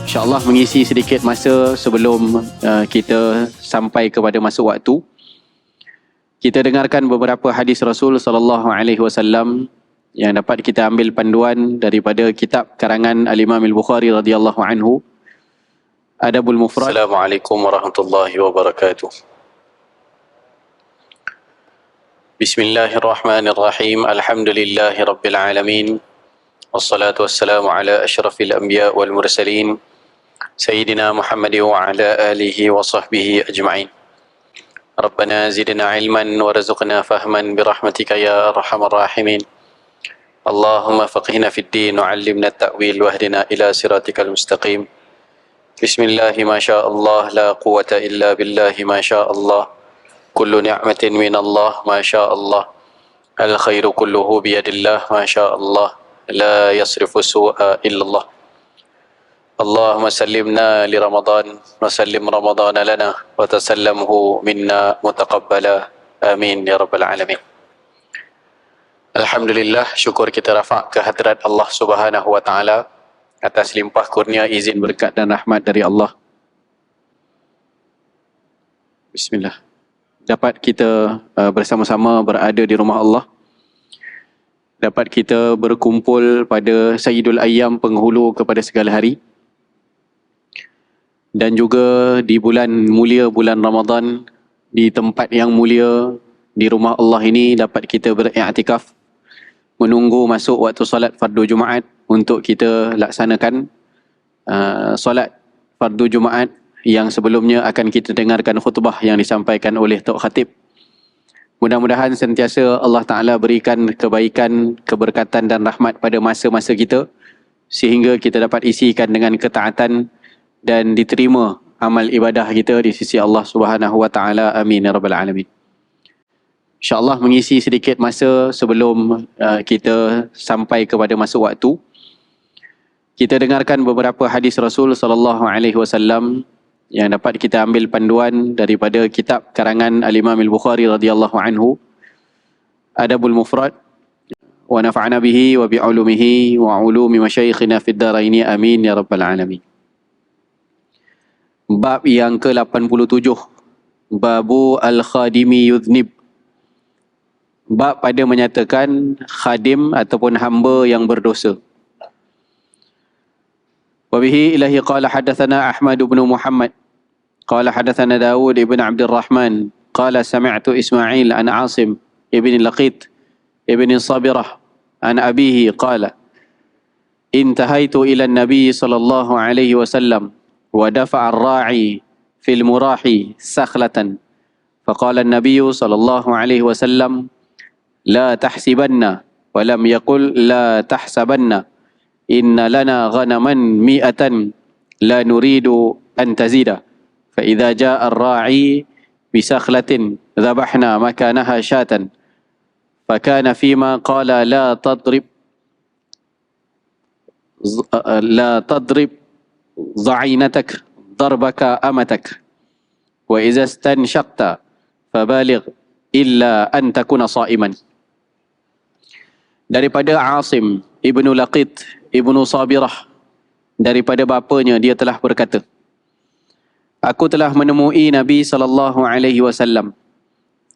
InsyaAllah mengisi sedikit masa sebelum kita sampai kepada masa waktu. Kita dengarkan beberapa hadis Rasul SAW yang dapat kita ambil panduan daripada kitab karangan Al-Imam Al-Bukhari radhiyallahu anhu, Adabul Mufrad. Assalamualaikum warahmatullahi wabarakatuh. Bismillahirrahmanirrahim. Alhamdulillahi rabbil alamin. Wassalatu wassalamu ala asyrafil anbiya wal mursalin Sayyidina Muhammad wa ala alihi wa sahbihi ajma'in. Rabbana zidna ilman warzuqna fahman birahmatika ya arhamar rahimin. Allahumma faqihna fid din wa 'allimna at-ta'wil wahdina ila siratikal mustaqim. Bismillahi ma syaa Allah la quwwata illa billahi ma syaa Allah. Kullu ni'matin min Allah ma syaa Allah. Al khairu kulluhu bi yadillah ma syaa Allah. La yasrifu su'a illa Allah. Allahumma sallimna li Ramadan wa sallim Ramadan lana wa tasallamhu minna mutaqabbala. Amin ya rabbal alamin. Alhamdulillah, syukur kita rafa' ke hadrat Allah Subhanahu wa taala atas limpah kurnia, izin, berkat dan rahmat dari Allah. Bismillah. Dapat kita bersama-sama berada di rumah Allah. Dapat kita berkumpul pada Sayyidul Ayyam, penghulu kepada segala hari. Dan juga di bulan mulia, bulan Ramadan, di tempat yang mulia, di rumah Allah ini dapat kita beriktikaf, menunggu masuk waktu solat fardu Jumaat untuk kita laksanakan solat fardu Jumaat yang sebelumnya akan kita dengarkan khutbah yang disampaikan oleh Tok Khatib. Mudah-mudahan sentiasa Allah Ta'ala berikan kebaikan, keberkatan dan rahmat pada masa-masa kita, sehingga kita dapat isikan dengan ketaatan dan diterima amal ibadah kita di sisi Allah Subhanahu wa taala. Amin ya rabbal alamin. InsyaAllah mengisi sedikit masa sebelum kita sampai kepada masa waktu. Kita dengarkan beberapa hadis Rasul SAW yang dapat kita ambil panduan daripada kitab karangan Al-Imam Al-Bukhari radhiyallahu anhu, Adabul Mufrad. Wa nafa'ana bihi wa bi'ulumihi wa ulumi masyayikhina fid daraini. Amin ya rabbal alamin. Bab yang ke-87, Babu Al-Khadimi Yudhnib. Bab pada menyatakan khadim ataupun hamba yang berdosa. Wabihi ilahi qala hadathana Ahmad ibn Muhammad qala hadathana Dawud ibn Abdul Rahman qala sami'tu Ismail an Asim ibn Laqit ibn Sabirah an abihi qala intahaitu ila an-nabi sallallahu alaihi wasallam wa dafa'a ar-ra'i fil murahi sakhlatan faqala an-nabiy sallallahu alaihi wasallam la tahsibanna wa lam yaqul la tahsabanna inna lana ghanaman mi'atan la nuridu an tazida fa idza jaa ar-ra'i bi sakhlatin dhabahna makanaha shatan fa kana fima qala la tadrib ضعينتك ضربك أمتك وإذا استنشقت فبالغ إلا أن تكون صائما. Daripada Asim ibnu Laqit ibnu Sabirah, daripada bapanya, dia telah berkata, aku telah menemui Nabi SAW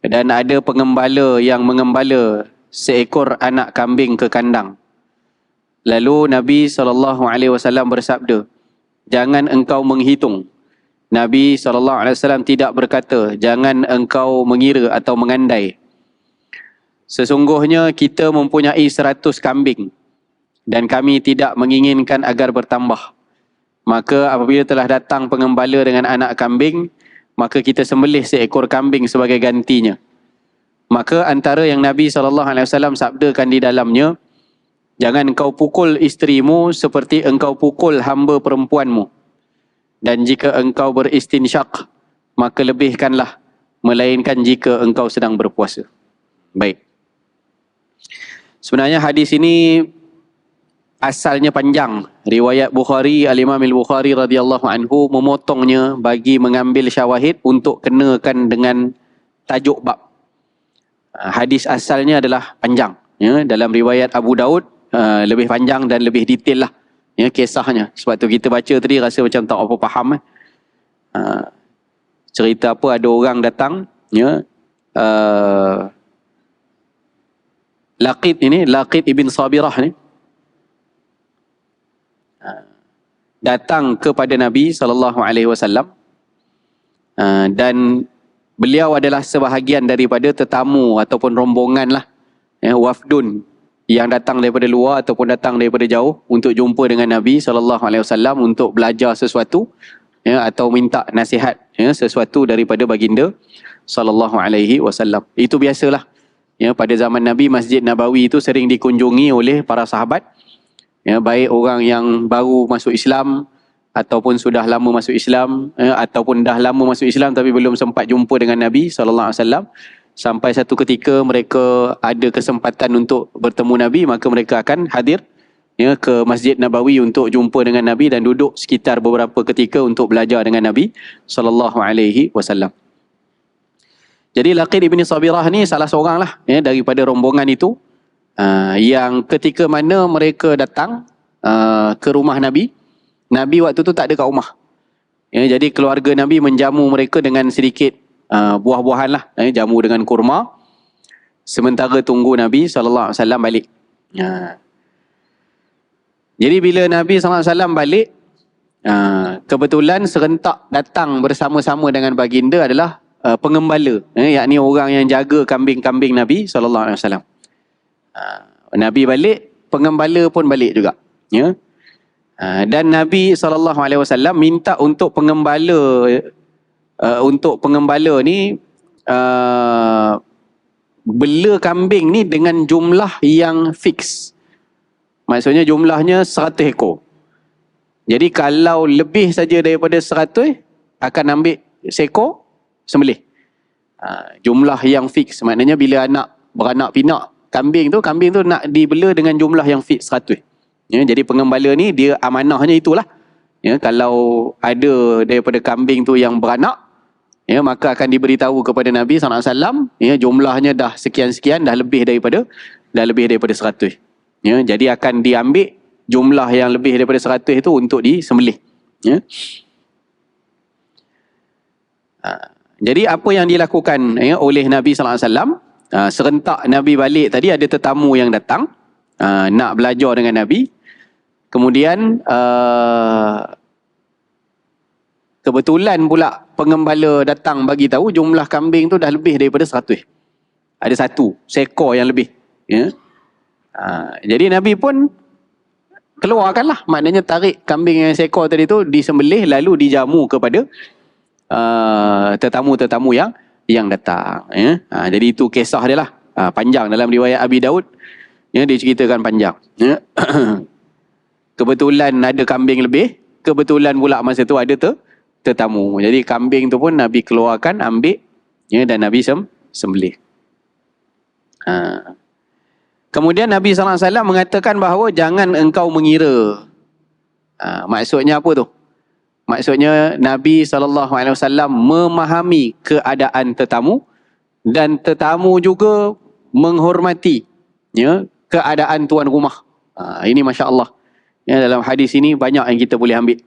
dan ada pengembala yang mengembala seekor anak kambing ke kandang. Lalu Nabi SAW bersabda, jangan engkau menghitung. Nabi SAW tidak berkata, jangan engkau mengira atau mengandai. Sesungguhnya kita mempunyai 100 kambing dan kami tidak menginginkan agar bertambah. Maka apabila telah datang pengembala dengan anak kambing, maka kita sembelih seekor kambing sebagai gantinya. Maka antara yang Nabi SAW sabdakan di dalamnya, jangan engkau pukul isterimu seperti engkau pukul hamba perempuanmu. Dan jika engkau beristinsyak, maka lebihkanlah, melainkan jika engkau sedang berpuasa. Baik. Sebenarnya hadis ini asalnya panjang. Riwayat Bukhari, Al-Imam Al-Bukhari radhiyallahu anhu memotongnya bagi mengambil syawahid untuk kenakan dengan tajuk bab. Hadis asalnya adalah panjang. Ya, dalam riwayat Abu Daud lebih panjang dan lebih detail lah. ya, kisahnya. Sebab tu kita baca tadi rasa macam tak apa faham. Cerita apa, ada orang datang, ya, Laqid ibn Sabirah ni datang kepada Nabi SAW, dan beliau adalah sebahagian daripada tetamu ataupun rombongan lah, ya, wafdun yang datang daripada luar ataupun datang daripada jauh untuk jumpa dengan Nabi SAW untuk belajar sesuatu, ya, atau minta nasihat, ya, sesuatu daripada baginda SAW. Itu biasalah, ya, pada zaman Nabi, Masjid Nabawi itu sering dikunjungi oleh para sahabat, ya, baik orang yang baru masuk Islam ataupun sudah lama masuk Islam, ya, ataupun dah lama masuk Islam tapi belum sempat jumpa dengan Nabi SAW. Sampai satu ketika mereka ada kesempatan untuk bertemu Nabi, maka mereka akan hadir, ya, ke Masjid Nabawi untuk jumpa dengan Nabi dan duduk sekitar beberapa ketika untuk belajar dengan Nabi SAW. Jadi Laqid ibn Sabirah ni salah seorang lah, ya, daripada rombongan itu, yang ketika mana mereka datang ke rumah Nabi, Nabi waktu tu tak ada kat rumah, ya, jadi keluarga Nabi menjamu mereka dengan sedikit buah-buahan lah, ya, jamu dengan kurma, sementara tunggu Nabi SAW balik. Jadi bila Nabi SAW balik, kebetulan serentak datang bersama-sama dengan baginda adalah pengembala, yakni orang yang jaga kambing-kambing Nabi SAW. Nabi balik, pengembala pun balik juga, ya. Dan Nabi SAW minta untuk pengembala ni bela kambing ni dengan jumlah yang fix. Maksudnya jumlahnya 100 ekor. Jadi kalau lebih saja daripada 100, akan ambil seekor, sembelih. Jumlah yang fix, maknanya bila beranak pinak kambing tu nak dibela dengan jumlah yang fix 100. Ya, jadi pengembala ni dia amanahnya itulah. Ya, kalau ada daripada kambing tu yang beranak, ya, maka akan diberitahu kepada Nabi SAW, ya, jumlahnya dah sekian-sekian, dah lebih daripada 100. Ya, jadi akan diambil jumlah yang lebih daripada 100 itu untuk disembelih. Ya. Jadi apa yang dilakukan, ya, oleh Nabi SAW, serentak Nabi balik tadi ada tetamu yang datang nak belajar dengan Nabi. Kemudian kebetulan pula pengembala datang bagi tahu jumlah kambing tu dah lebih daripada 100. Ada satu seekor yang lebih, ya. Jadi Nabi pun keluarkanlah, maknanya tarik kambing yang seekor tadi tu disembelih lalu dijamu kepada tetamu-tetamu yang datang, ya. Jadi itu kisah dia lah, panjang dalam riwayat Abi Daud, ya, dia ceritakan panjang, ya. Kebetulan ada kambing lebih, kebetulan pula masa tu ada tetamu. Jadi kambing tu pun Nabi keluarkan, ambil, ya, dan Nabi sembelih. Kemudian Nabi SAW mengatakan bahawa jangan engkau mengira. Maksudnya apa tu? Maksudnya Nabi SAW memahami keadaan tetamu dan tetamu juga menghormati, ya, keadaan tuan rumah. Ini Masya Allah. Ya, dalam hadis ini banyak yang kita boleh ambil.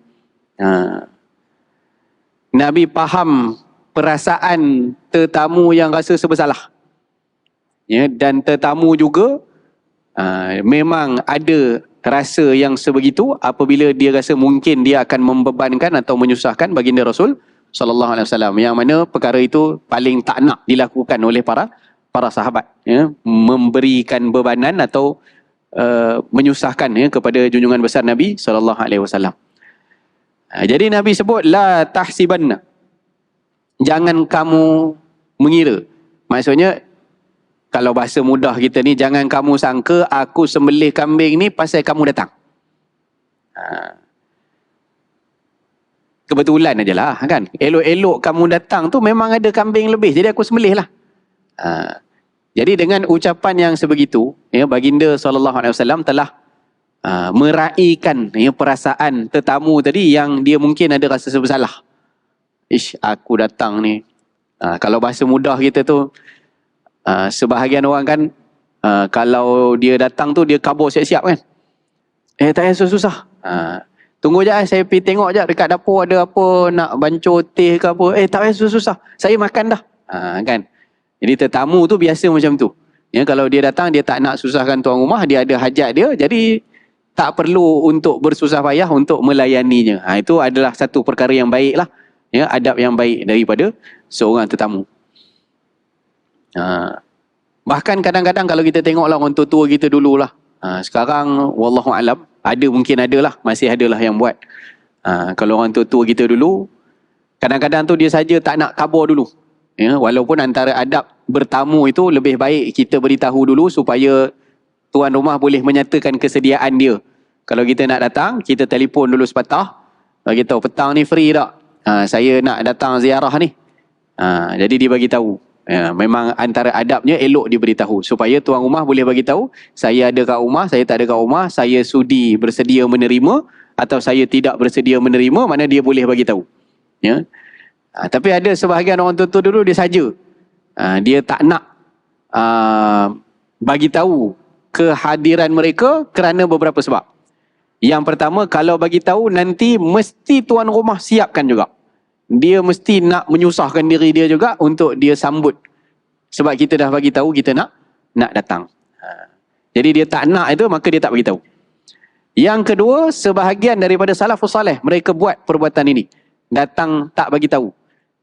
Nabi faham perasaan tetamu yang rasa sebersalah, ya, dan tetamu juga memang ada rasa yang sebegitu apabila dia rasa mungkin dia akan membebankan atau menyusahkan baginda Rasul SAW, yang mana perkara itu paling tak nak dilakukan oleh para sahabat, ya, memberikan bebanan atau menyusahkan, ya, kepada junjungan besar Nabi SAW. Jadi Nabi sebut la tahsibanna, jangan kamu mengira. Maksudnya kalau bahasa mudah kita ni, jangan kamu sangka aku sembelih kambing ni pasal kamu datang. Kebetulan ajalah, kan. Elok-elok kamu datang tu memang ada kambing lebih, jadi aku sembelih lah. Jadi dengan ucapan yang sebegitu, ya, baginda SAW telah meraihkan, ya, perasaan tetamu tadi yang dia mungkin ada rasa bersalah. Aku datang ni. Kalau bahasa mudah kita tu, sebahagian orang kan, kalau dia datang tu dia kabur siap-siap, kan. Tak payah susah. Tunggu je, saya pergi tengok je dekat dapur ada apa, nak bancur teh ke apa. Tak payah susah-susah, saya makan dah. Kan? Jadi tetamu tu biasa macam tu. Ya, kalau dia datang, dia tak nak susahkan tuan rumah, dia ada hajat dia, jadi tak perlu untuk bersusah payah untuk melayaninya. Itu adalah satu perkara yang baik lah. Ya, adab yang baik daripada seorang tetamu. Bahkan kadang-kadang kalau kita tengoklah orang tua-tua kita dululah. Sekarang wallahualam, mungkin adalah, masih adalah yang buat. Kalau orang tua-tua kita dulu, kadang-kadang tu dia saja tak nak khabar dulu. Ya, walaupun antara adab bertamu itu lebih baik kita beritahu dulu supaya tuan rumah boleh menyatakan kesediaan dia. Kalau kita nak datang, kita telefon dulu sepatah, bagi tahu petang ni free tak? Saya nak datang ziarah ni. Jadi dia bagi tahu. Ya, memang antara adabnya elok diberitahu supaya tuan rumah boleh bagi tahu, saya ada kat rumah, saya tak ada kat rumah, saya sudi bersedia menerima atau saya tidak bersedia menerima, mana dia boleh bagi tahu. Ya. Tapi ada sebahagian orang tua dulu dia saja. Dia tak nak bagi tahu kehadiran mereka kerana beberapa sebab. Yang pertama, kalau bagi tahu nanti mesti tuan rumah siapkan juga. Dia mesti nak menyusahkan diri dia juga untuk dia sambut. Sebab kita dah bagi tahu kita nak datang. Jadi dia tak nak itu, maka dia tak bagi tahu. Yang kedua, sebahagian daripada salafus saleh mereka buat perbuatan ini. Datang tak bagi tahu.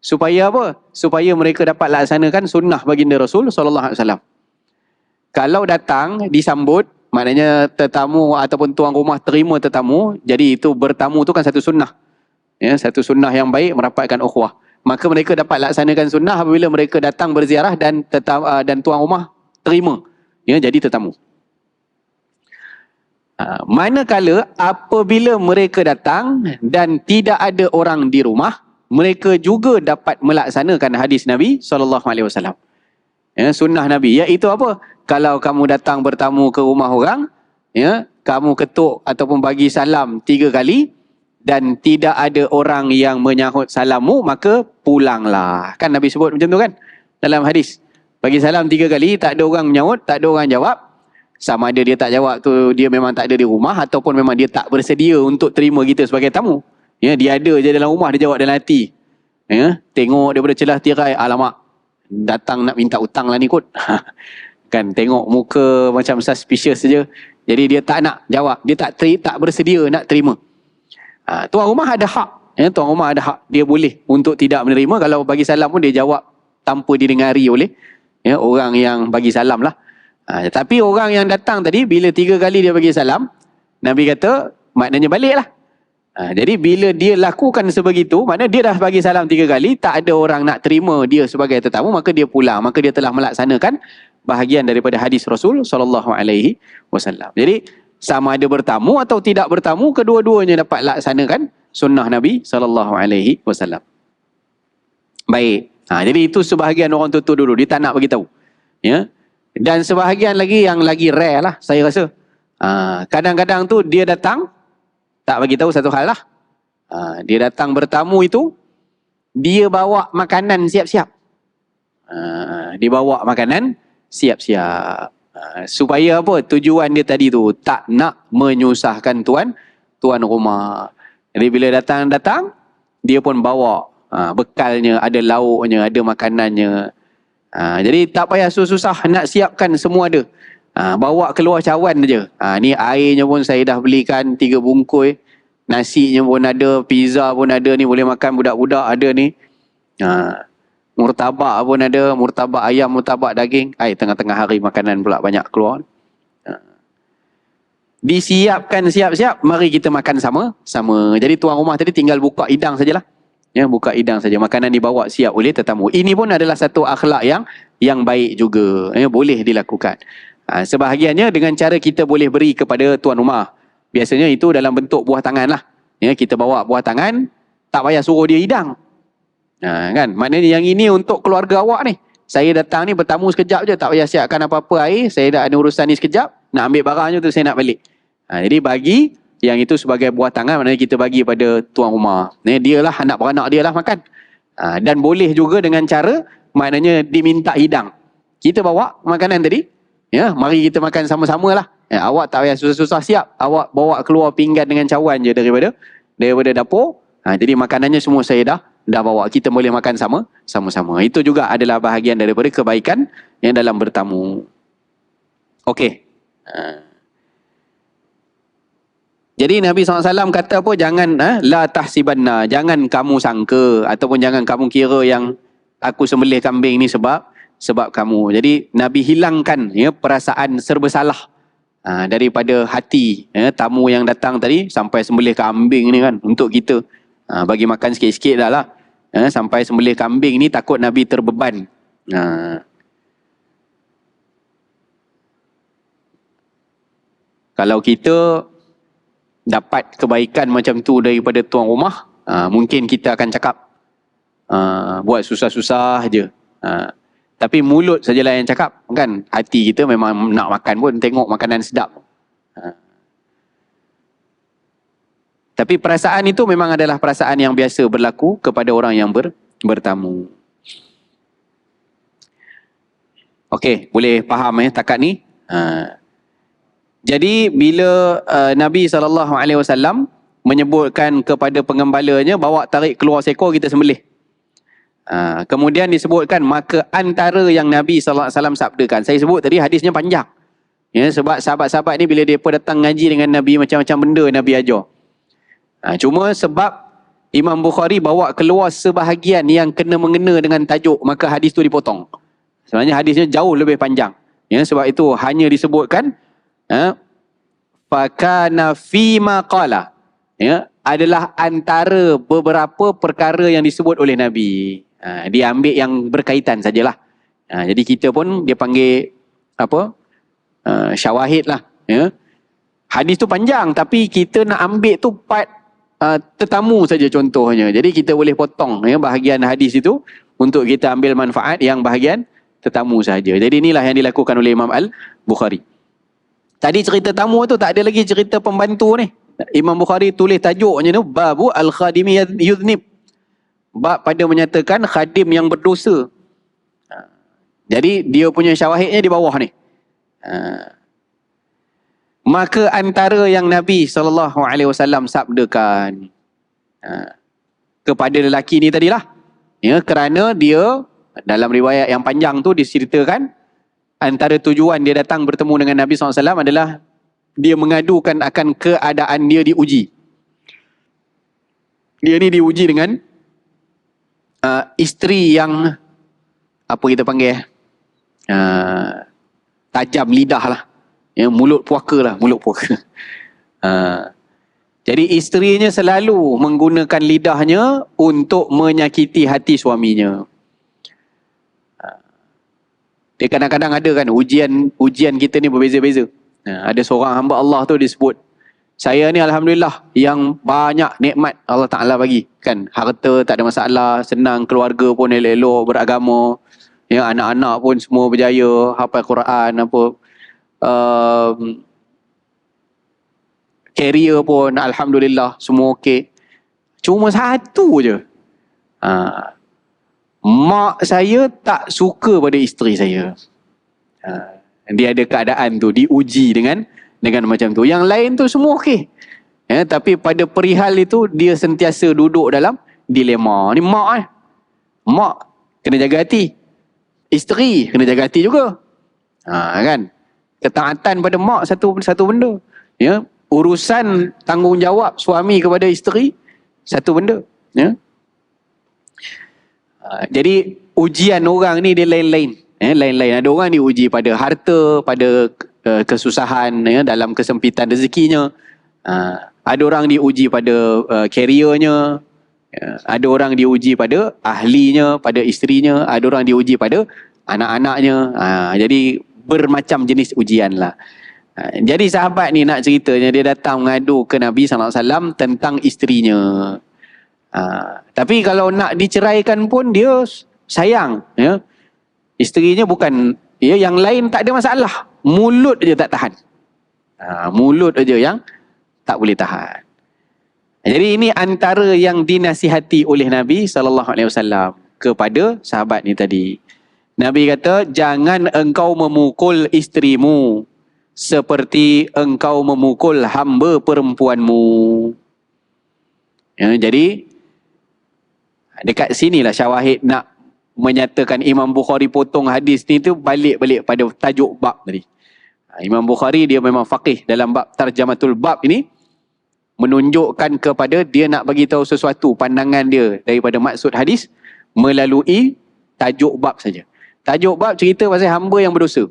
Supaya apa? Supaya mereka dapat laksanakan sunnah baginda Rasul SAW. Kalau datang disambut, maknanya tetamu ataupun tuan rumah terima tetamu, jadi itu bertamu tu kan satu sunnah. Ya, satu sunnah yang baik, merapatkan ukhuwah. Maka mereka dapat laksanakan sunnah apabila mereka datang berziarah dan tuan rumah terima. Ya, jadi tetamu. Manakala apabila mereka datang dan tidak ada orang di rumah, mereka juga dapat melaksanakan hadis Nabi SAW. Ya, sunnah Nabi. Iaitu apa? Kalau kamu datang bertamu ke rumah orang, ya, kamu ketuk ataupun bagi salam 3 kali dan tidak ada orang yang menyahut salammu, maka pulanglah. Kan Nabi sebut macam tu kan? Dalam hadis. Bagi salam 3 kali, tak ada orang menyahut, tak ada orang jawab. Sama ada dia tak jawab tu, dia memang tak ada di rumah, ataupun memang dia tak bersedia untuk terima kita sebagai tamu. Ya, dia ada je dalam rumah, dia jawab dalam hati. Ya, tengok daripada celah tirai, alamak, datang nak minta utang lah ni kot. Kan, tengok muka macam suspicious saja. Jadi dia tak nak jawab, dia tak bersedia nak terima. Tuan rumah ada hak. Ya, tuan rumah ada hak. Dia boleh untuk tidak menerima. Kalau bagi salam pun dia jawab tanpa didengari oleh orang yang bagi salam lah. Tapi orang yang datang tadi, bila 3 kali dia bagi salam, Nabi kata, maknanya balik lah. Jadi bila dia lakukan sebegitu, maknanya dia dah bagi salam 3 kali, tak ada orang nak terima dia sebagai tetamu, maka dia pulang. Maka dia telah melaksanakan bahagian daripada hadis Rasul SAW. Jadi sama ada bertamu atau tidak bertamu, kedua-duanya dapat laksanakan sunnah Nabi SAW. Baik. Jadi itu sebahagian orang tua dulu, dia tak nak bagi tahu. Ya. Dan sebahagian lagi yang lagi rare lah, saya rasa. Kadang-kadang tu dia datang, tak bagi tahu satu hal lah. Dia datang bertamu itu, dia bawa makanan siap-siap. Dia bawa makanan siap-siap. Supaya apa? Tujuan dia tadi tu, tak nak menyusahkan tuan rumah. Jadi bila datang, dia pun bawa bekalnya, ada lauknya, ada makanannya. Jadi tak payah susah-susah nak siapkan, semua ada. Bawa keluar cawan je. Ni airnya pun saya dah belikan 3 bungkus. Nasinya pun ada, pizza pun ada ni, boleh makan budak-budak ada ni. Murtabak pun ada, murtabak ayam, murtabak daging. Tengah-tengah hari makanan pula banyak keluar. Disiapkan siap-siap, mari kita makan sama-sama. Jadi tuan rumah tadi tinggal buka hidang sajalah. Ya, buka hidang saja, makanan dibawa siap oleh tetamu. Ini pun adalah satu akhlak yang baik juga. Ya, boleh dilakukan. Sebahagiannya dengan cara kita boleh beri kepada tuan rumah. Biasanya itu dalam bentuk buah tangan lah. Ya, kita bawa buah tangan, tak payah suruh dia hidang. Kan? Maknanya yang ini untuk keluarga awak ni. Saya datang ni bertamu sekejap je, tak payah siapkan apa-apa air. Saya dah ada urusan ni sekejap, nak ambil barangnya tu saya nak balik. Jadi bagi yang itu sebagai buah tangan, maknanya kita bagi pada tuan rumah. Dia lah, anak beranak dia lah makan. Dan boleh juga dengan cara, maknanya diminta hidang. Kita bawa makanan tadi, ya, mari kita makan sama-sama lah. Awak tak payah susah-susah siap. Awak bawa keluar pinggan dengan cawan je daripada dapur. Jadi makanannya semua saya dah bawa. Kita boleh makan sama-sama. Itu juga adalah bahagian daripada kebaikan yang dalam bertamu. Okey. Jadi Nabi SAW kata apa? Jangan la tahsibanna, jangan kamu sangka ataupun jangan kamu kira yang aku sembelih kambing ni sebab kamu. Jadi Nabi hilangkan perasaan serba salah daripada hati tamu yang datang tadi sampai sembelih kambing ni kan untuk kita. Bagi makan sikit-sikit dah lah. Sampai sembelih kambing ni takut Nabi terbeban. Kalau kita dapat kebaikan macam tu daripada tuan rumah, mungkin kita akan cakap buat susah-susah je. Tapi mulut sajalah yang cakap, kan? Hati kita memang nak makan pun, tengok makanan sedap. Tapi perasaan itu memang adalah perasaan yang biasa berlaku kepada orang yang bertamu. Okey, boleh faham takat ni? Jadi bila Nabi SAW menyebutkan kepada pengembalanya bawa tarik keluar seekor, kita sembelih. Kemudian disebutkan maka antara yang Nabi SAW sabdakan. Saya sebut tadi hadisnya panjang. Sebab sahabat-sahabat ni bila mereka datang ngaji dengan Nabi, macam-macam benda Nabi ajar. Cuma sebab Imam Bukhari bawa keluar sebahagian yang kena-mengena dengan tajuk, maka hadis tu dipotong. Sebenarnya hadisnya jauh lebih panjang. Sebab itu hanya disebutkan fakana fima qala, adalah antara beberapa perkara yang disebut oleh Nabi. Dia ambil yang berkaitan sajalah. Jadi kita pun dia panggil syawahid lah. Hadis tu panjang tapi kita nak ambil tu part tetamu saja contohnya. Jadi kita boleh potong bahagian hadis itu untuk kita ambil manfaat yang bahagian tetamu saja. Jadi inilah yang dilakukan oleh Imam Al-Bukhari. Tadi cerita tamu tu, tak ada lagi cerita pembantu ni. Imam Bukhari tulis tajuknya tu babu al-khadimi yudhnib. Bab pada menyatakan khadim yang berdosa. Jadi dia punya syawahidnya di bawah ni. Maka antara yang Nabi SAW sabdakan kepada lelaki ni tadilah, kerana dia dalam riwayat yang panjang tu diceritakan antara tujuan dia datang bertemu dengan Nabi SAW adalah dia mengadukan akan keadaan dia diuji. Dia ni diuji dengan isteri yang apa kita panggil tajam lidah lah. Mulut puaka lah, mulut puaka. Jadi isterinya selalu menggunakan lidahnya untuk menyakiti hati suaminya. Dia kadang-kadang ada kan ujian kita ni berbeza-beza. Ada seorang hamba Allah tu disebut, saya ni alhamdulillah yang banyak nikmat Allah Ta'ala bagi. Kan, harta tak ada masalah, senang, keluarga pun elok-elok, beragama. Anak-anak pun semua berjaya, hafal Quran, career pun alhamdulillah semua okey. Cuma satu je. Mak saya tak suka pada isteri saya. Dia ada keadaan tu, diuji dengan macam tu. Yang lain tu semua okey. Tapi pada perihal itu, dia sentiasa duduk dalam dilema. Ni mak mak kena jaga hati. Isteri kena jaga hati juga. Kan? Ketaatan pada mak satu benda. Urusan tanggungjawab suami kepada isteri satu benda. Jadi ujian orang ni dia lain-lain. Lain-lain. Ada orang diuji pada harta, pada kesusahan dalam kesempitan rezekinya. Ada orang diuji pada careernya. Ada orang diuji pada ahlinya, pada isterinya. Ada orang diuji pada anak-anaknya. Jadi bermacam jenis ujian lah. Jadi sahabat ni nak ceritanya, dia datang mengadu ke Nabi SAW tentang isterinya. Tapi kalau nak diceraikan pun dia sayang. Isterinya bukan, yang lain tak ada masalah. Mulut je tak tahan. Mulut aja yang tak boleh tahan. Jadi ini antara yang dinasihati oleh Nabi SAW kepada sahabat ni tadi. Nabi kata, jangan engkau memukul isterimu seperti engkau memukul hamba perempuanmu. Ya, jadi dekat sinilah syawahid nak menyatakan Imam Bukhari potong hadis ni tu balik-balik pada tajuk bab tadi. Imam Bukhari dia memang faqih dalam bab tarjamatul bab ini, menunjukkan kepada dia nak bagi tahu sesuatu pandangan dia daripada maksud hadis melalui tajuk bab saja. Tajuk bab cerita pasal hamba yang berdosa.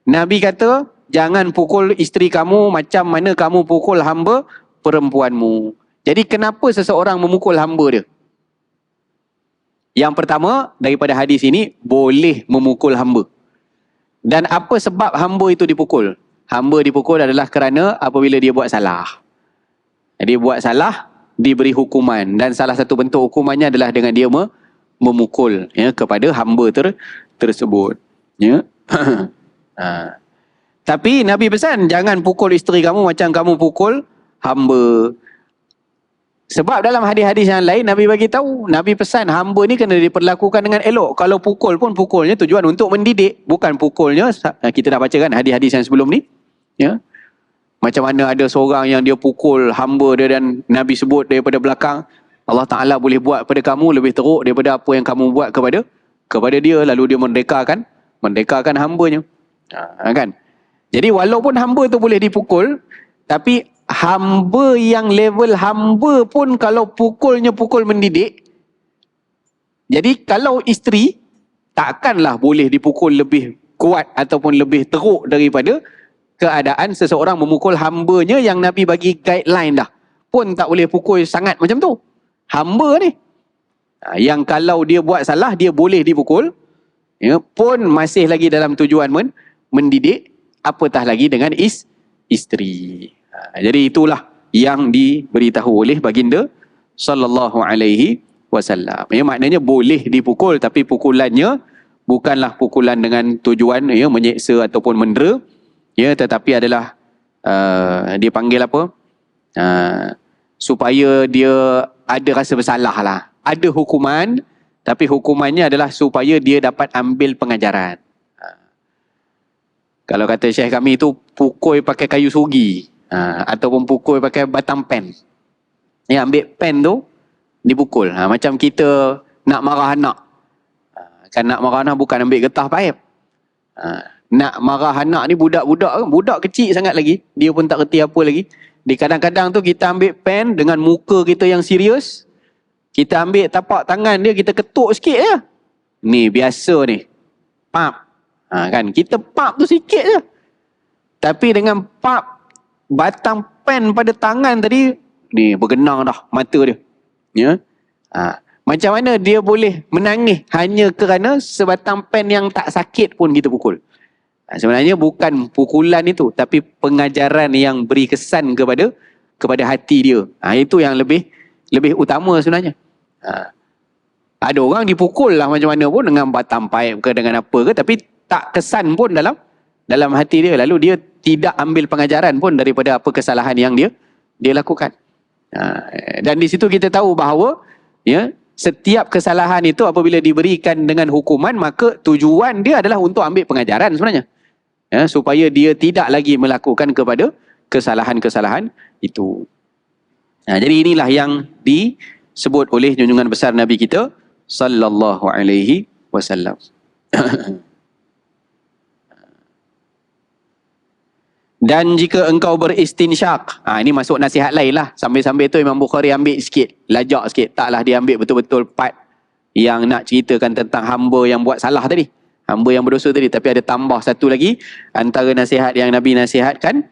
Nabi kata jangan pukul isteri kamu macam mana kamu pukul hamba perempuanmu. Jadi kenapa seseorang memukul hamba dia? Yang pertama, daripada hadis ini, boleh memukul hamba. Dan apa sebab hamba itu dipukul? Hamba dipukul adalah kerana apabila dia buat salah. Dia buat salah, diberi hukuman. Dan salah satu bentuk hukumannya adalah dengan dia memukul kepada hamba tersebut. Ya. Tapi Nabi pesan, jangan pukul isteri kamu macam kamu pukul hamba. Sebab dalam hadis-hadis yang lain Nabi bagi tahu, Nabi pesan hamba ni kena diperlakukan dengan elok. Kalau pukul pun pukulnya tujuan untuk mendidik, bukan pukulnya kita dah baca kan hadis-hadis yang sebelum ni. Ya. Macam mana ada seorang yang dia pukul hamba dia dan Nabi sebut daripada belakang, Allah Taala boleh buat pada kamu lebih teruk daripada apa yang kamu buat kepada dia, lalu dia merdekakan hambanya. Kan? Jadi walaupun hamba tu boleh dipukul, tapi hamba yang level hamba pun kalau pukulnya pukul mendidik. Jadi kalau isteri takkanlah boleh dipukul lebih kuat ataupun lebih teruk daripada keadaan seseorang memukul hambanya yang Nabi bagi guideline dah. Pun tak boleh pukul sangat macam tu. Hamba ni. Yang kalau dia buat salah dia boleh dipukul. Ya, pun masih lagi dalam tujuan mendidik, apatah lagi dengan isteri. Jadi itulah yang diberitahu oleh baginda sallallahu alaihi wasallam. Ya, maknanya boleh dipukul, tapi pukulannya bukanlah pukulan dengan tujuan menyeksa ataupun mendera, tetapi adalah dia panggil apa? Supaya dia ada rasa bersalah lah. Ada hukuman, tapi hukumannya adalah supaya dia dapat ambil pengajaran. Kalau kata Syekh kami tu pukul pakai kayu sugi, ataupun pukul pakai batang pen. Ambil pen tu dipukul. Macam kita nak marah anak. Kan nak marah anak bukan ambil getah paip. Nak marah anak ni budak kecil sangat lagi. Dia pun tak reti apa lagi. Di kadang-kadang tu kita ambil pen dengan muka kita yang serius. Kita ambil tapak tangan dia, kita ketuk sikit je. Ni biasa ni. Pap. Kan kita pap tu sikit je. Tapi dengan pap batang pen pada tangan tadi, ni bergenang dah mata dia. Ya. Macam mana dia boleh menangis hanya kerana sebatang pen yang tak sakit pun kita pukul. Sebenarnya bukan pukulan itu, tapi pengajaran yang beri kesan kepada hati dia. Itu yang lebih utama sebenarnya. Ada orang dipukul lah macam mana pun dengan batang paip ke dengan apa ke, tapi tak kesan pun dalam hati dia. Lalu dia tidak ambil pengajaran pun daripada apa kesalahan yang dia lakukan. Dan di situ kita tahu bahawa setiap kesalahan itu apabila diberikan dengan hukuman, maka tujuan dia adalah untuk ambil pengajaran sebenarnya. Supaya dia tidak lagi melakukan kepada kesalahan-kesalahan itu. Jadi inilah yang disebut oleh junjungan besar Nabi kita sallallahu alaihi wasallam. Dan jika engkau beristinsyak, ini masuk nasihat lain lah. Sambil-sambil tu Imam Bukhari ambil sikit, lajak sikit. Taklah dia ambil betul-betul part yang nak ceritakan tentang hamba yang buat salah tadi, hamba yang berdosa tadi. Tapi ada tambah satu lagi antara nasihat yang Nabi nasihatkan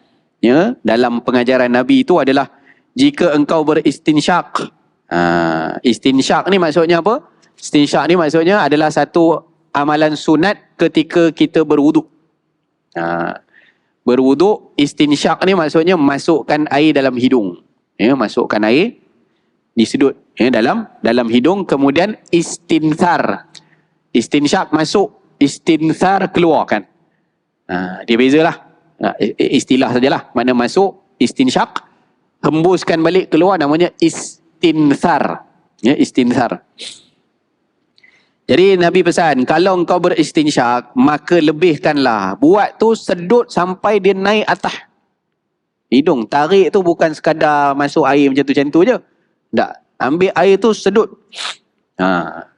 dalam pengajaran Nabi itu adalah jika engkau beristinsyak. Istinsyak ni maksudnya apa? Istinsyak ni maksudnya adalah satu amalan sunat ketika kita berwuduk. Berwuduk, istinsyak ni maksudnya masukkan air dalam hidung. Masukkan air, disedut dalam hidung, kemudian istinsar. Istinsyak masuk, istinsar keluarkan. Dia bezalah. Istilah sajalah. Mana masuk, istinsyak, hembuskan balik keluar, namanya istinsar. Istinsar. Jadi Nabi pesan, kalau engkau beristinsyak, maka lebihkanlah. Buat tu sedut sampai dia naik atas hidung. Tarik tu bukan sekadar masuk air macam tu je. Tak. Ambil air tu sedut. Ha.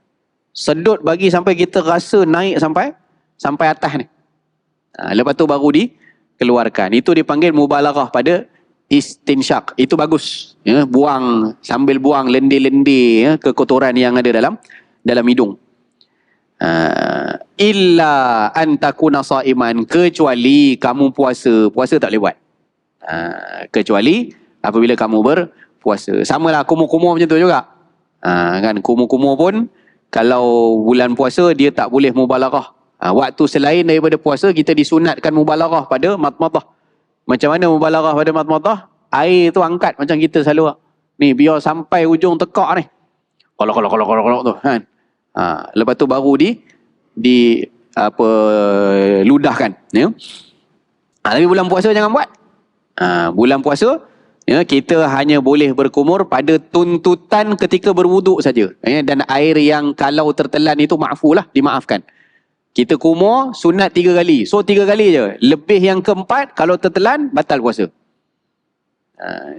Sedut bagi sampai kita rasa naik sampai atas ni. Ha. Lepas tu baru dikeluarkan. Itu dipanggil mubalaghah pada istinsyak. Itu bagus. Ya, buang, sambil buang lendir-lendir ya, kekotoran yang ada dalam hidung. Illa antakuna saiman, kecuali kamu puasa. Puasa tak boleh buat. Kecuali apabila kamu berpuasa. Samalah kumur-kumur macam tu juga. Kan kumur-kumur pun kalau bulan puasa dia tak boleh mubalaghah. Waktu selain daripada puasa kita disunatkan mubalaghah pada matmadah. Macam mana mubalaghah pada matmadah? Air tu angkat macam kita selalu. Ni biar sampai ujung tekak ni. Kolok tu kan. Lepas tu baru ludahkan ya. Tapi bulan puasa jangan buat. Bulan puasa ya, kita hanya boleh berkumur pada tuntutan ketika berwuduk saja ya, dan air yang kalau tertelan itu ma'fulah, dimaafkan. Kita kumur sunat 3 kali. So 3 kali je. Lebih yang keempat kalau tertelan batal puasa.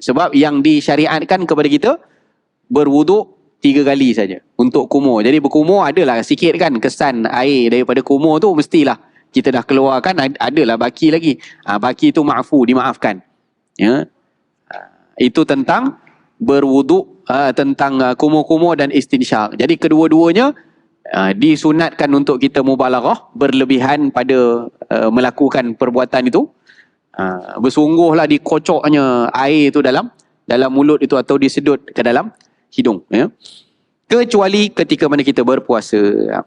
Sebab yang disyariatkan kepada kita berwuduk 3 kali saja untuk kumur. Jadi berkumur adalah sikit kan kesan air daripada kumur tu mestilah kita dah keluarkan, adalah baki lagi. Baki tu ma'fu, dimaafkan. Ya. Itu tentang berwuduk, tentang kumur-kumur dan istinsyak. Jadi kedua-duanya disunatkan untuk kita mubalaghah, berlebihan pada melakukan perbuatan itu. Bersungguhlah dikocoknya air itu dalam mulut itu atau disedut ke dalam hidung ya. Kecuali ketika mana kita berpuasa.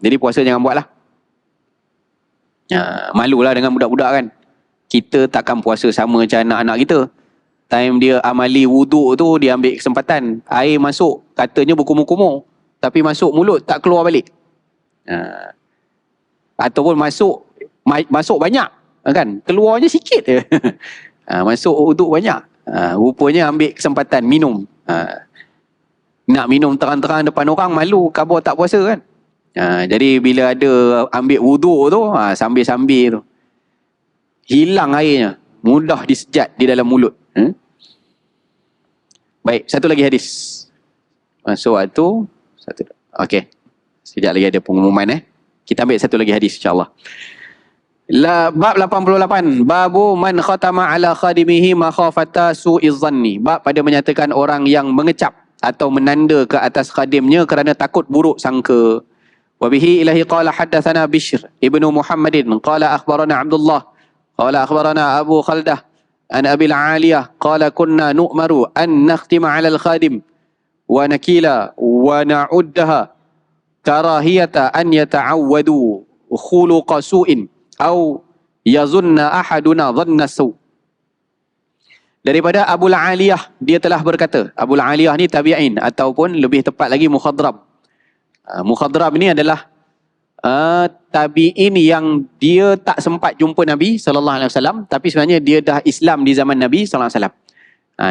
Jadi puasa jangan buatlah. Malulah dengan budak-budak kan. Kita takkan puasa sama macam anak-anak kita. Time dia amali wuduk tu, dia ambil kesempatan. Air masuk, katanya berkumur-kumur. Tapi masuk mulut, tak keluar balik. Ataupun masuk banyak. Kan? Keluarnya sikit je. Masuk wuduk banyak. Rupanya ambil kesempatan minum. Nak minum terang-terang depan orang, malu, khabar tak puasa kan. Jadi bila ada ambil wuduk tu, sambil-sambil tu, hilang airnya, mudah disejat di dalam mulut. Baik, satu lagi hadis. Masuk waktu satu. Okey. Sekejap lagi ada pengumuman Kita ambil satu lagi hadis insya-Allah. Bab 88, babu man khatama ala khadimihi makhafata su'iz zanni. Bab pada menyatakan orang yang mengecap atau menanda ke atas khadimnya kerana takut buruk sangka. Wa bihi ilahi qala haddatsana Bishr ibnu Muhammadin qala akhbarana Abdullah qala akhbarana Abu Khaldah an Abil Aliyah qala kunna nu'maru an nakhtima 'ala al-khadim wa nakila wa na'uddaha karahiyata an yata'awwadu khuluqa su'in au yazunna ahaduna dhanna su'. Daripada Abu Aliyah, dia telah berkata, Abu Aliyah ni tabi'in ataupun lebih tepat lagi mukhadram. Mukhadram ni adalah tabi'in yang dia tak sempat jumpa Nabi SAW, tapi sebenarnya dia dah Islam di zaman Nabi SAW.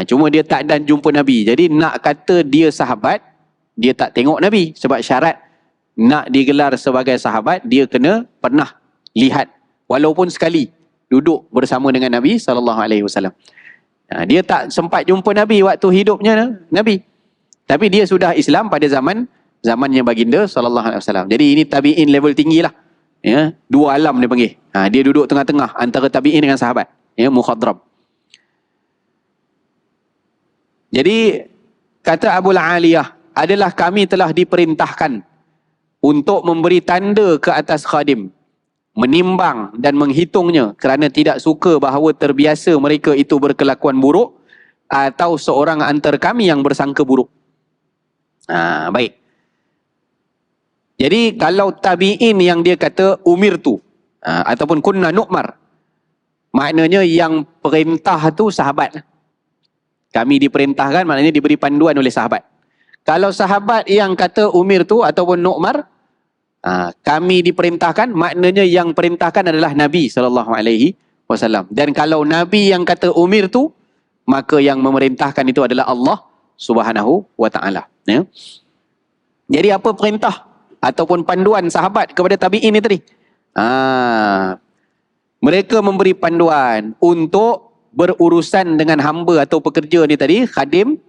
Cuma dia tak dan jumpa Nabi. Jadi nak kata dia sahabat, dia tak tengok Nabi. Sebab syarat nak digelar sebagai sahabat, dia kena pernah lihat walaupun sekali duduk bersama dengan Nabi SAW. Dia tak sempat jumpa Nabi waktu hidupnya Nabi. Tapi dia sudah Islam pada zamannya baginda SAW. Jadi ini tabi'in level tinggi lah. Ya, 2 alam dia panggil. Dia duduk tengah-tengah antara tabi'in dengan sahabat. Ya, mukhadram. Jadi kata Abu Aliyah, adalah kami telah diperintahkan untuk memberi tanda ke atas khadim, menimbang dan menghitungnya kerana tidak suka bahawa terbiasa mereka itu berkelakuan buruk atau seorang antara kami yang bersangka buruk. Baik. Jadi kalau tabi'in yang dia kata umir tu ataupun kunna nu'mar, maknanya yang perintah tu sahabat. Kami diperintahkan maknanya diberi panduan oleh sahabat. Kalau sahabat yang kata umir tu ataupun nu'mar, kami diperintahkan, maknanya yang perintahkan adalah Nabi SAW. Dan kalau Nabi yang kata umir tu, maka yang memerintahkan itu adalah Allah Subhanahu wa ta'ala. Ya. Jadi apa perintah ataupun panduan sahabat kepada tabi'in ni tadi. Mereka memberi panduan untuk berurusan dengan hamba atau pekerja ni tadi, khadim,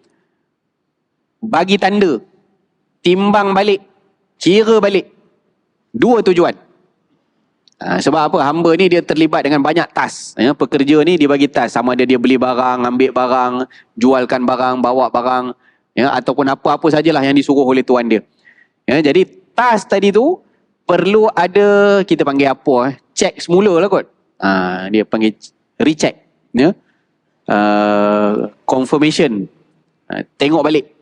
bagi tanda, timbang balik, kira balik. Dua tujuan. Sebab apa? Hamba ni dia terlibat dengan banyak tas. Pekerja ni dia bagi tas. Sama ada dia beli barang, ambil barang, jualkan barang, bawa barang, ataupun apa-apa sajalah yang disuruh oleh tuan dia. Jadi tas tadi tu perlu ada, kita panggil apa? Check semula lah kot. Dia panggil recheck. Confirmation. Tengok balik.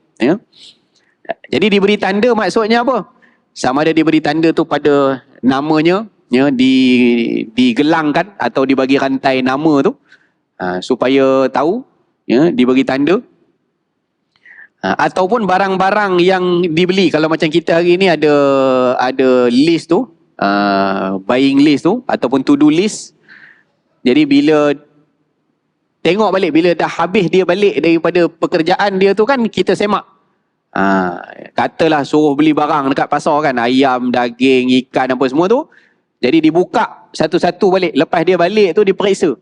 Jadi diberi tanda maksudnya apa? Sama ada diberi tanda tu pada namanya, digelangkan atau dibagi rantai nama tu, supaya tahu, dibagi tanda. Ataupun barang-barang yang dibeli. Kalau macam kita hari ni ada list tu, buying list tu ataupun to do list. Jadi bila tengok balik, bila dah habis dia balik daripada pekerjaan dia tu kan, kita semak. Katalah suruh beli barang dekat pasar kan, ayam, daging, ikan apa semua tu. Jadi dibuka satu-satu balik. Lepas dia balik tu diperiksa.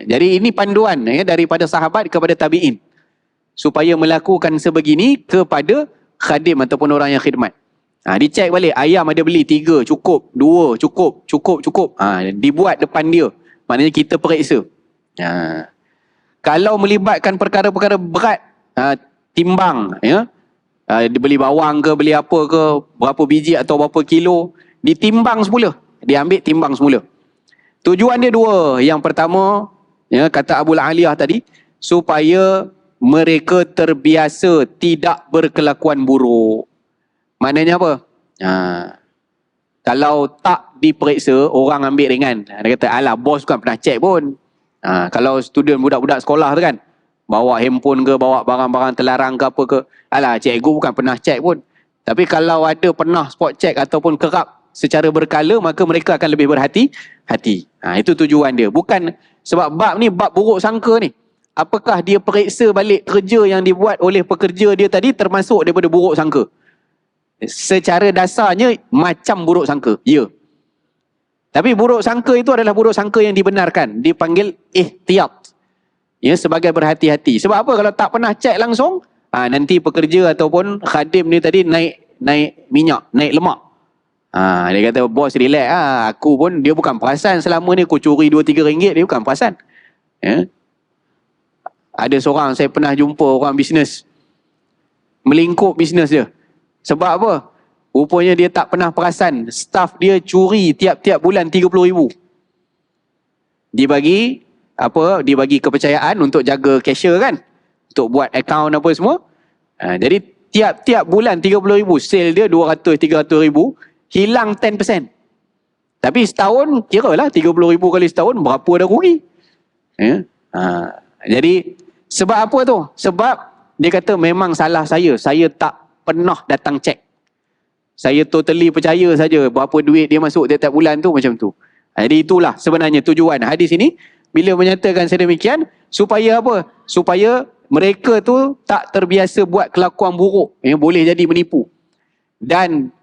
Jadi ini panduan daripada sahabat kepada tabi'in, supaya melakukan sebegini kepada khadim ataupun orang yang khidmat. Dicek balik, ayam ada beli 3 cukup, 2 cukup. Dibuat depan dia. Maknanya kita periksa. Kalau melibatkan perkara-perkara berat, timbang, dia beli bawang ke, beli apa ke, berapa biji atau berapa kilo, ditimbang semula. Dia ambil timbang semula. Tujuan dia 2. Yang pertama, kata Abu Aliyah tadi, supaya mereka terbiasa tidak berkelakuan buruk. Maknanya apa? Kalau tak diperiksa, orang ambil ringan. Dia kata, alah, bos bukan pernah cek pun. Kalau student budak-budak sekolah tu kan, bawa handphone ke, bawa barang-barang terlarang ke apa ke, alah, cikgu bukan pernah cek pun. Tapi kalau ada pernah spot check ataupun kerap secara berkala, maka mereka akan lebih berhati-hati. Itu tujuan dia. Bukan sebab bab ni bab buruk sangka ni. Apakah dia periksa balik kerja yang dibuat oleh pekerja dia tadi termasuk daripada buruk sangka? Secara dasarnya macam buruk sangka. Ya. Tapi buruk sangka itu adalah buruk sangka yang dibenarkan. Dipanggil ihtiyat. Sebagai berhati-hati. Sebab apa? Kalau tak pernah cek langsung, nanti pekerja ataupun khadim ni tadi naik minyak, naik lemak. Dia kata, bos relax aku pun, dia bukan perasan selama ni aku curi 2-3 ringgit, dia bukan perasan. Ada seorang saya pernah jumpa, orang bisnes, melingkup bisnes dia. Sebab apa? Rupanya dia tak pernah perasan staff dia curi tiap-tiap bulan 30,000. Dibagi kepercayaan untuk jaga cashier kan, untuk buat account apa semua. Jadi tiap-tiap bulan 30,000, sale dia 200-300,000, hilang 10%. Tapi setahun, kira lah 30,000 kali setahun, berapa dah rugi. Jadi sebab apa tu? Sebab dia kata memang salah saya tak pernah datang cek. Saya totally percaya saja berapa duit dia masuk tiap-tiap bulan tu, macam tu. Jadi itulah sebenarnya tujuan hadis ini, bila menyatakan sedemikian, supaya apa? Supaya mereka tu tak terbiasa buat kelakuan buruk yang boleh jadi menipu. Dan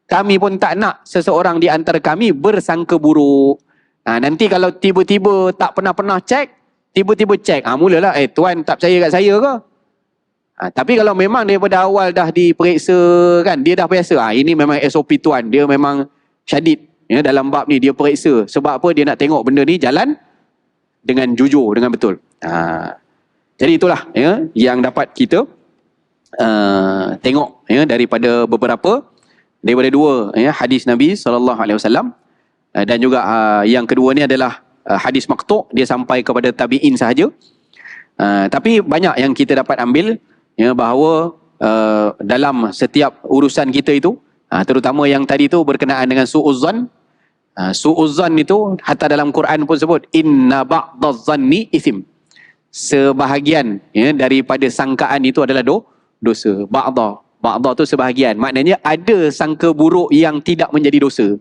kami pun tak nak seseorang di antara kami bersangka buruk. Nanti kalau tiba-tiba tak pernah cek, tiba-tiba cek, mulalah, tuan tak percaya kat saya ke? Tapi kalau memang daripada awal dah diperiksa kan, dia dah biasa, ini memang SOP tuan, dia memang syadid dalam bab ni, dia periksa. Sebab apa? Dia nak tengok benda ni jalan dengan jujur, dengan betul. Jadi itulah yang dapat kita tengok daripada daripada 2 hadis Nabi SAW. Dan juga yang kedua ni adalah hadis maqtu', dia sampai kepada tabi'in sahaja. Tapi banyak yang kita dapat ambil, bahawa dalam setiap urusan kita itu, terutama yang tadi tu berkenaan dengan su'uzzan. Su'uzzan itu hatta dalam Quran pun sebut, inna ba'daz-zanni ithim. Sebahagian daripada sangkaan itu adalah dosa. Ba'da tu sebahagian. Maknanya ada sangka buruk yang tidak menjadi dosa.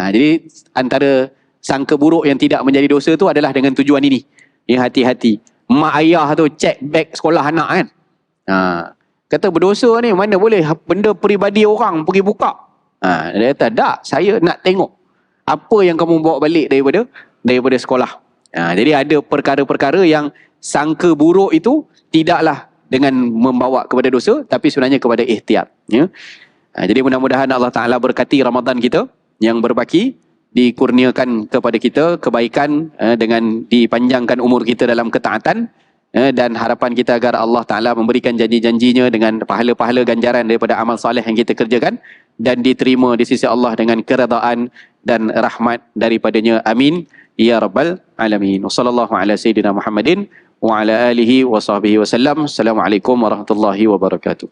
Jadi antara sangka buruk yang tidak menjadi dosa tu adalah dengan tujuan ini. Hati-hati. Mak ayah tu cek beg sekolah anak kan. Kata berdosa ni mana boleh benda peribadi orang pergi buka. Dia kata tak, saya nak tengok apa yang kamu bawa balik daripada sekolah. Jadi ada perkara-perkara yang sangka buruk itu tidaklah dengan membawa kepada dosa, tapi sebenarnya kepada ihtiyat. Ya. Jadi mudah-mudahan Allah Ta'ala berkati Ramadan kita yang berbaki, dikurniakan kepada kita kebaikan dengan dipanjangkan umur kita dalam ketaatan, dan harapan kita agar Allah Ta'ala memberikan janji-janjinya dengan pahala-pahala ganjaran daripada amal soleh yang kita kerjakan dan diterima di sisi Allah dengan keredaan dan rahmat daripadanya. Amin ya rabbal alamin. Wassallallahu ala sayyidina Muhammadin wa ala alihi wa sahbihi wasallam. Assalamualaikum warahmatullahi wabarakatuh.